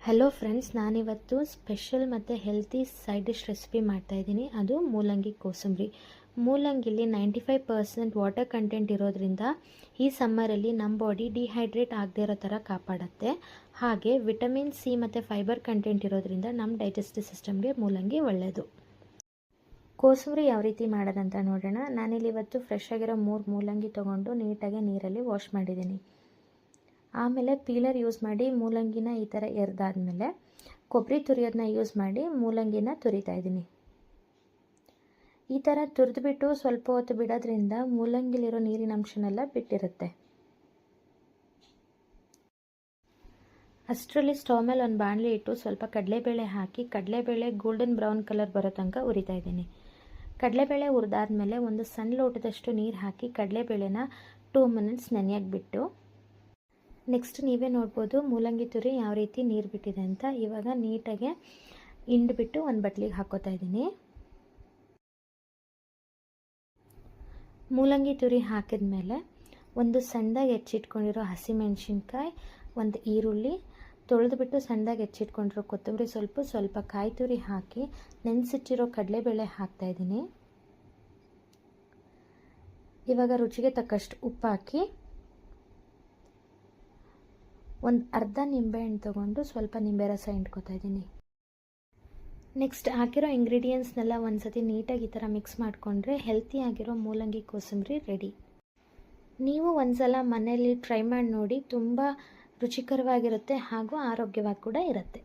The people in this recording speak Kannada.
ಹಲೋ ಫ್ರೆಂಡ್ಸ್, ನಾನಿವತ್ತು ಸ್ಪೆಷಲ್ ಮತ್ತು ಹೆಲ್ತಿ ಸೈಡ್ ಡಿಶ್ ರೆಸಿಪಿ ಮಾಡ್ತಾಯಿದ್ದೀನಿ. ಅದು ಮೂಲಂಗಿ ಕೋಸಂಬರಿ. ಮೂಲಂಗಿಲಿ 95% ವಾಟರ್ ಕಂಟೆಂಟ್ ಇರೋದ್ರಿಂದ ಈ ಸಮ್ಮರಲ್ಲಿ ನಮ್ಮ ಬಾಡಿ ಡಿಹೈಡ್ರೇಟ್ ಆಗದೇ ಇರೋ ಥರ ಕಾಪಾಡುತ್ತೆ. ಹಾಗೆ ವಿಟಮಿನ್ ಸಿ ಮತ್ತು ಫೈಬರ್ ಕಂಟೆಂಟ್ ಇರೋದ್ರಿಂದ ನಮ್ಮ ಡೈಜೆಸ್ಟಿವ್ ಸಿಸ್ಟಮ್ಗೆ ಮೂಲಂಗಿ ಒಳ್ಳೆಯದು. ಕೋಸಂಬರಿ ಯಾವ ರೀತಿ ಮಾಡೋದಂತ ನೋಡೋಣ. ನಾನಿಲ್ಲಿ ಇವತ್ತು ಫ್ರೆಶ್ ಆಗಿರೋ 3 ಮೂಲಂಗಿ ತೊಗೊಂಡು ನೀಟಾಗಿ ನೀರಲ್ಲಿ ವಾಶ್ ಮಾಡಿದ್ದೀನಿ. ಆಮೇಲೆ ಪೀಲರ್ ಯೂಸ್ ಮಾಡಿ ಮೂಲಂಗಿನ ಈ ಥರ ಎರ್ದಾದ್ಮೇಲೆ ಕೊಬ್ಬರಿ ತುರಿಯೋದನ್ನ ಯೂಸ್ ಮಾಡಿ ಮೂಲಂಗಿನ ತುರಿತಾ ಇದ್ದೀನಿ. ಈ ಥರ ತುರಿದ್ಬಿಟ್ಟು ಸ್ವಲ್ಪ ಹೊತ್ತು ಬಿಡೋದ್ರಿಂದ ಮೂಲಂಗಿಲಿರೋ ನೀರಿನ ಅಂಶನೆಲ್ಲ ಬಿಟ್ಟಿರುತ್ತೆ. ಅಷ್ಟರಲ್ಲಿ ಸ್ಟವ್ ಮೇಲೆ ಒಂದು ಬಾಣಲಿ ಇಟ್ಟು ಸ್ವಲ್ಪ ಕಡಲೆಬೇಳೆ ಹಾಕಿ ಕಡಲೆಬೇಳೆ ಗೋಲ್ಡನ್ ಬ್ರೌನ್ ಕಲರ್ ಬರೋ ತನಕ ಉರಿತಾ ಇದ್ದೀನಿ. ಕಡಲೆಬೇಳೆ ಹುರಿದಾದ್ಮೇಲೆ ಒಂದು ಸಣ್ಣ ಲೋಟದಷ್ಟು ನೀರು ಹಾಕಿ ಕಡಲೆಬೇಳೆನ 2 ಮಿನಿಟ್ಸ್ ನೆನೆಯಕ್ಕೆ ಬಿಟ್ಟು, ನೆಕ್ಸ್ಟ್ ನೀವೇ ನೋಡ್ಬೋದು ಮೂಲಂಗಿ ತುರಿ ಯಾವ ರೀತಿ ನೀರು ಬಿಟ್ಟಿದೆ ಅಂತ. ಇವಾಗ ನೀಟಾಗಿ ಹಿಂಡ್ಬಿಟ್ಟು ಒಂದು ಬಟ್ಲಿಗೆ ಹಾಕೋತಾ ಇದ್ದೀನಿ. ಮೂಲಂಗಿ ತುರಿ ಹಾಕಿದ ಮೇಲೆ ಒಂದು ಸಣ್ಣದಾಗಿ ಹೆಚ್ಚಿಟ್ಕೊಂಡಿರೋ ಹಸಿಮೆಣಸಿನ್ಕಾಯಿ, ಒಂದು ಈರುಳ್ಳಿ, ತೊಳೆದುಬಿಟ್ಟು ಸಣ್ಣದಾಗಿ ಹೆಚ್ಚಿಟ್ಕೊಂಡಿರೋ ಕೊತ್ತಂಬರಿ ಸ್ವಲ್ಪ ಕಾಯಿ ತುರಿ ಹಾಕಿ ನೆನೆಸಿಟ್ಟಿರೋ ಕಡಲೆಬೇಳೆ ಹಾಕ್ತಾಯಿದ್ದೀನಿ. ಇವಾಗ ರುಚಿಗೆ ತಕ್ಕಷ್ಟು ಉಪ್ಪು ಹಾಕಿ ಒಂದು ಅರ್ಧ ನಿಂಬೆಹಣ್ಣು ತೊಗೊಂಡು ಸ್ವಲ್ಪ ನಿಂಬೆ ರಸ ಹಿಂಡ್ಕೊತಾ ಇದ್ದೀನಿ. ನೆಕ್ಸ್ಟ್ ಹಾಕಿರೋ ಇಂಗ್ರೀಡಿಯೆಂಟ್ಸ್ನೆಲ್ಲ ಒಂದು ಸತಿ ನೀಟಾಗಿ ಈ ಥರ ಮಿಕ್ಸ್ ಮಾಡಿಕೊಂಡ್ರೆ ಹೆಲ್ತಿಯಾಗಿರೋ ಮೂಲಂಗಿ ಕೋಸಂಬರಿ ರೆಡಿ. ನೀವು ಒಂದ್ಸಲ ಮನೆಯಲ್ಲಿ ಟ್ರೈ ಮಾಡಿ ನೋಡಿ, ತುಂಬ ರುಚಿಕರವಾಗಿರುತ್ತೆ ಹಾಗೂ ಆರೋಗ್ಯವಾಗಿ ಕೂಡ ಇರುತ್ತೆ.